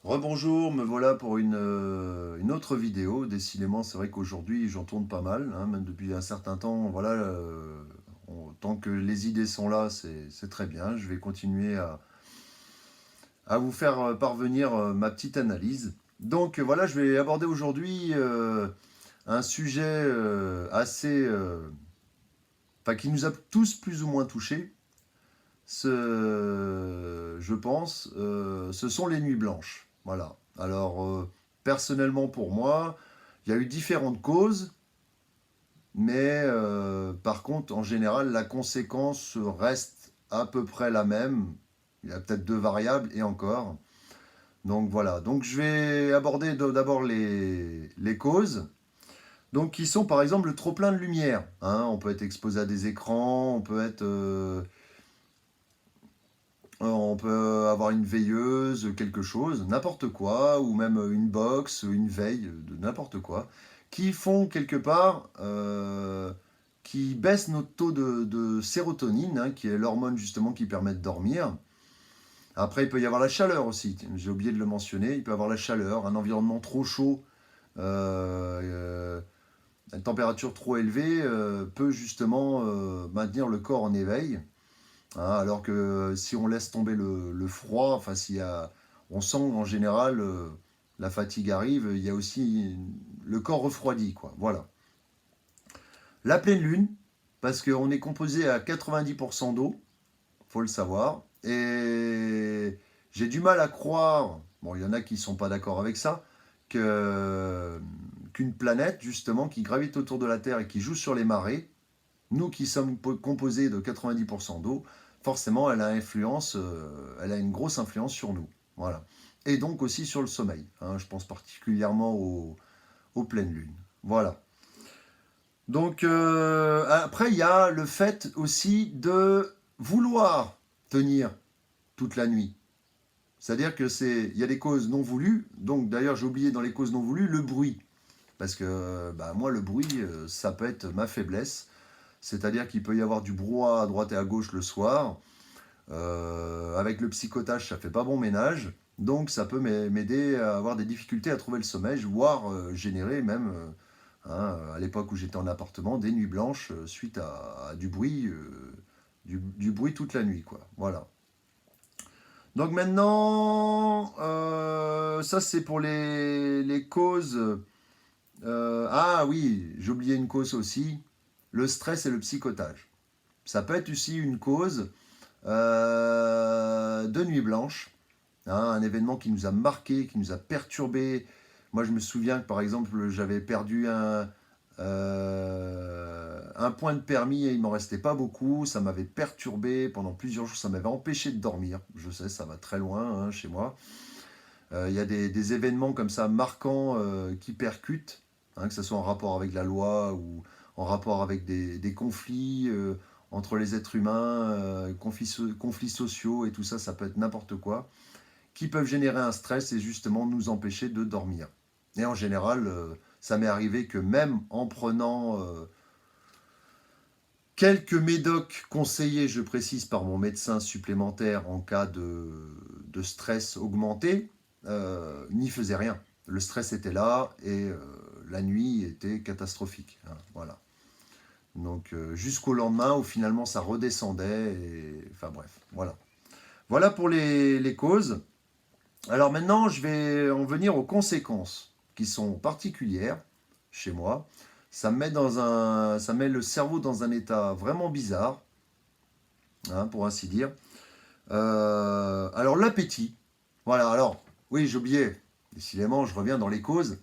Rebonjour, me voilà pour une autre vidéo. Décidément, c'est vrai qu'aujourd'hui, j'en tourne pas mal, hein, même depuis un certain temps. Voilà, tant que les idées sont là, c'est très bien. Je vais continuer à vous faire parvenir ma petite analyse. Donc voilà, je vais aborder aujourd'hui un sujet enfin, qui nous a tous plus ou moins touchés. Je pense, ce sont les nuits blanches. Voilà. Alors, personnellement pour moi, il y a eu différentes causes, mais par contre, en général, la conséquence reste à peu près la même. Il y a peut-être deux variables et encore. Donc voilà. Donc je vais aborder d'abord les causes. Donc qui sont par exemple le trop plein de lumière, hein. On peut être exposé à des écrans, on peut avoir une veilleuse, quelque chose, n'importe quoi, ou même une box, une veille, de n'importe quoi, qui font quelque part, qui baissent notre taux de sérotonine, hein, qui est l'hormone justement qui permet de dormir. Après, il peut y avoir la chaleur aussi, j'ai oublié de le mentionner, il peut y avoir la chaleur, un environnement trop chaud, euh, une température trop élevée peut justement maintenir le corps en éveil. Hein, alors que si on laisse tomber le froid, enfin on sent en général la fatigue arrive, il y a aussi le corps refroidi, quoi. Voilà. La pleine lune, parce qu'on est composé à 90% d'eau, faut le savoir, et j'ai du mal à croire, bon, il y en a qui ne sont pas d'accord avec ça, qu'une planète justement qui gravite autour de la Terre et qui joue sur les marées, nous qui sommes composés de 90% d'eau, forcément, elle a une grosse influence sur nous. Voilà. Et donc aussi sur le sommeil. Hein, je pense particulièrement aux pleines lunes. Voilà. Donc après, il y a le fait aussi de vouloir tenir toute la nuit. C'est-à-dire il y a des causes non voulues. Donc d'ailleurs, j'ai oublié dans les causes non voulues le bruit. Parce que bah, moi, le bruit, ça peut être ma faiblesse. C'est-à-dire qu'il peut y avoir du brouhaha à droite et à gauche le soir. Avec le psychotage, ça fait pas bon ménage. Donc ça peut m'aider à avoir des difficultés à trouver le sommeil, voire générer même, hein, à l'époque où j'étais en appartement, des nuits blanches suite à du bruit, du bruit toute la nuit, quoi. Voilà. Donc maintenant, ça c'est pour les causes. Ah oui, j'ai oublié une cause aussi, le stress et le psychotage. Ça peut être aussi une cause de Nuit Blanche, hein, un événement qui nous a marqué, qui nous a perturbé. Moi, je me souviens que par exemple, j'avais perdu un point de permis et il m'en restait pas beaucoup. Ça m'avait perturbé pendant plusieurs jours, ça m'avait empêché de dormir. Je sais, ça va très loin hein, chez moi. Il y a des événements comme ça marquants qui percutent, hein, que ce soit en rapport avec la loi ou en rapport avec des conflits entre les êtres humains, conflits sociaux et tout ça, ça peut être n'importe quoi, qui peuvent générer un stress et justement nous empêcher de dormir. Et en général, ça m'est arrivé que même en prenant quelques médocs conseillés, je précise, par mon médecin supplémentaire en cas de stress augmenté, n'y faisait rien. Le stress était là et la nuit était catastrophique. Hein, voilà. Donc jusqu'au lendemain où finalement ça redescendait. Enfin bref, voilà. Voilà pour les causes. Alors maintenant, je vais en venir aux conséquences qui sont particulières chez moi. Ça met le cerveau dans un état vraiment bizarre, hein, pour ainsi dire. Alors l'appétit. Voilà, alors, oui, j'ai oublié. Décidément, je reviens dans les causes.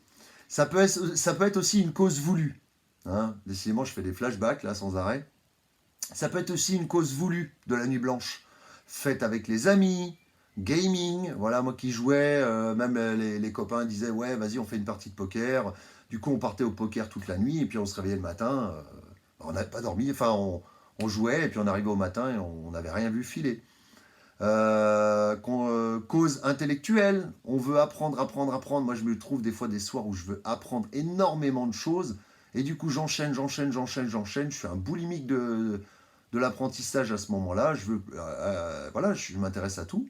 Ça peut être aussi une cause voulue. Hein. Décidément, je fais des flashbacks là sans arrêt. Ça peut être aussi une cause voulue de la nuit blanche. Faite avec les amis, gaming. Voilà, moi qui jouais, même les copains disaient ouais, vas-y, on fait une partie de poker. Du coup, on partait au poker toute la nuit et puis on se réveillait le matin. On n'avait pas dormi. Enfin, on jouait et puis on arrivait au matin et on n'avait rien vu filer. Cause intellectuelle, on veut apprendre, apprendre, apprendre. Moi, je me trouve des fois des soirs où je veux apprendre énormément de choses. Et du coup, j'enchaîne, j'enchaîne, j'enchaîne, j'enchaîne. Je suis un boulimique de l'apprentissage à ce moment-là. Voilà, je m'intéresse à tout.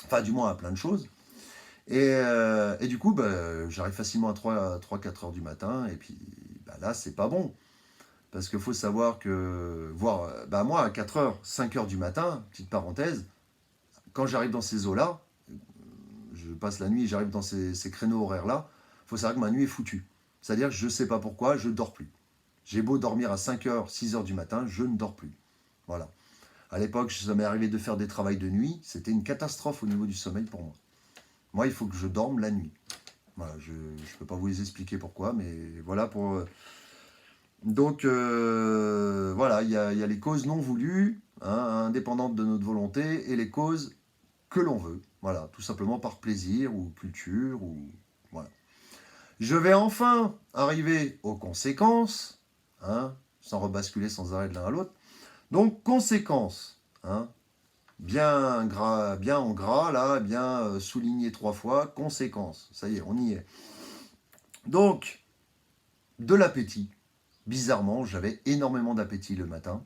Enfin, du moins à plein de choses. Et du coup, bah, j'arrive facilement à 3-4 heures du matin, et puis bah, là, c'est pas bon. Parce qu'il faut savoir que, bah, moi, à 4 heures, 5 heures du matin, petite parenthèse, quand j'arrive dans ces eaux-là, je passe la nuit et j'arrive dans ces créneaux horaires-là, il faut savoir que ma nuit est foutue. C'est-à-dire que je ne sais pas pourquoi, je ne dors plus. J'ai beau dormir à 5 heures, 6 heures du matin, je ne dors plus. Voilà. À l'époque, ça m'est arrivé de faire des travaux de nuit, c'était une catastrophe au niveau du sommeil pour moi. Moi, il faut que je dorme la nuit. Voilà, je ne peux pas vous les expliquer pourquoi, mais voilà pour... Donc, voilà, il y a les causes non voulues, hein, indépendantes de notre volonté, et les causes que l'on veut. Voilà, tout simplement par plaisir ou culture, ou... Voilà. Je vais enfin arriver aux conséquences, hein, sans rebasculer sans arrêt de l'un à l'autre. Donc, conséquences, hein, bien gras, bien en gras, là, bien souligné 3 fois, conséquences. Ça y est, on y est. Donc, de l'appétit. Bizarrement, j'avais énormément d'appétit le matin,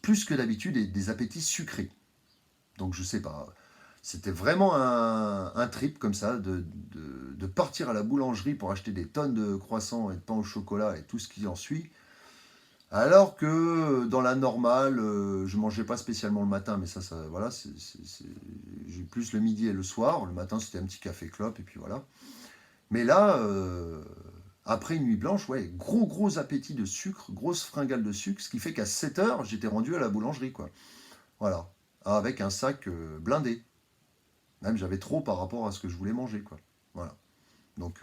plus que d'habitude, et des appétits sucrés. Donc, je sais pas, c'était vraiment un trip comme ça, de partir à la boulangerie pour acheter des tonnes de croissants et de pain au chocolat et tout ce qui en suit. Alors que dans la normale, je mangeais pas spécialement le matin, mais ça voilà, j'ai plus le midi et le soir. Le matin, c'était un petit café clope, et puis voilà. Mais là, après une nuit blanche, ouais, gros appétit de sucre, grosse fringale de sucre, ce qui fait qu'à 7 heures, j'étais rendu à la boulangerie, quoi. Voilà. Avec un sac blindé. Même j'avais trop par rapport à ce que je voulais manger, quoi. Voilà. Donc,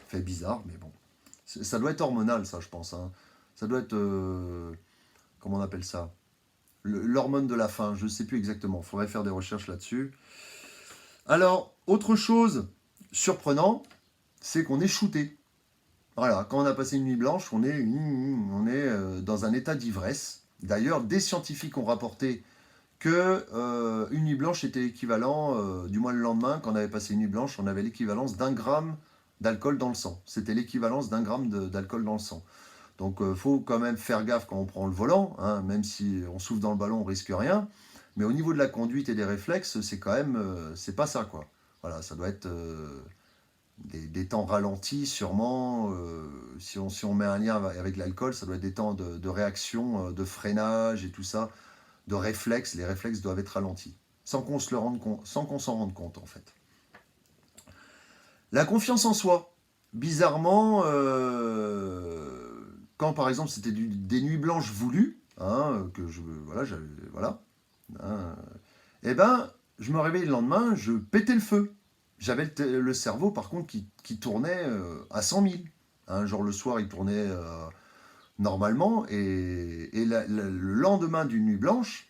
fait bizarre, mais bon. Ça doit être hormonal, ça, je pense, hein. Ça doit être, comment on appelle ça? L'hormone de la faim, je ne sais plus exactement. Il faudrait faire des recherches là-dessus. Alors, autre chose surprenant, c'est qu'on est shooté. Voilà, quand on a passé une nuit blanche, on est dans un état d'ivresse. D'ailleurs, des scientifiques ont rapporté que une nuit blanche était équivalent, du moins le lendemain, quand on avait passé une nuit blanche, on avait l'équivalence d'1 gramme d'alcool dans le sang. C'était l'équivalence d'1 gramme d'alcool dans le sang. Donc il faut quand même faire gaffe quand on prend le volant, hein, même si on souffle dans le ballon, on risque rien. Mais au niveau de la conduite et des réflexes, c'est quand même, c'est pas ça, quoi. Voilà, ça doit être des temps ralentis sûrement. Si on met un lien avec l'alcool, ça doit être des temps de réaction, de freinage et tout ça, de réflexes. Les réflexes doivent être ralentis, sans qu'on se le rende compte, sans qu'on s'en rende compte en fait. La confiance en soi. Bizarrement, quand par exemple c'était des nuits blanches voulues, hein, que je, voilà, voilà, hein, et ben, je me réveillais le lendemain, je pétais le feu. J'avais le cerveau, par contre, qui tournait à 100 000. Hein, genre le soir, il tournait normalement, et le lendemain d'une nuit blanche,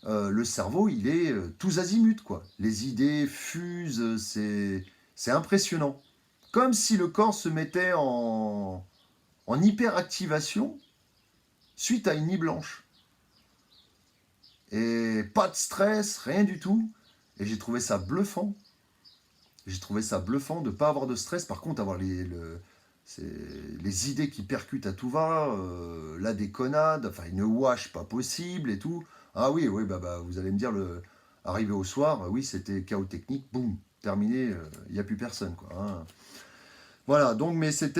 le cerveau, il est tous azimuts, quoi. Les idées fusent, c'est impressionnant. Comme si le corps se mettait en hyperactivation suite à une nuit blanche. Et pas de stress, rien du tout. Et j'ai trouvé ça bluffant. J'ai trouvé ça bluffant de ne pas avoir de stress. Par contre, avoir les idées qui percutent à tout va, la déconnade, enfin une wash pas possible et tout. Ah oui, oui, bah, vous allez me dire, arrivé au soir, oui, c'était chaos technique, boum, terminé, il n'y a plus personne, quoi, hein. Voilà, donc, mais c'est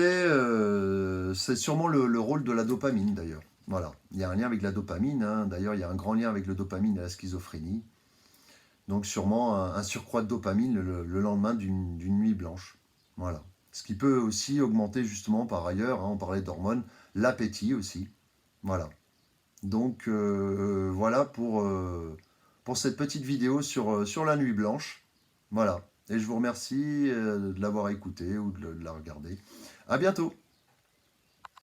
sûrement le rôle de la dopamine, d'ailleurs. Voilà, il y a un lien avec la dopamine, hein. D'ailleurs, il y a un grand lien avec le dopamine et la schizophrénie. Donc sûrement un surcroît de dopamine le lendemain d'une nuit blanche. Voilà. Ce qui peut aussi augmenter justement par ailleurs, hein, on parlait d'hormones, l'appétit aussi. Voilà. Donc voilà pour cette petite vidéo sur la nuit blanche. Voilà. Et je vous remercie de l'avoir écouté ou de la regarder. À bientôt.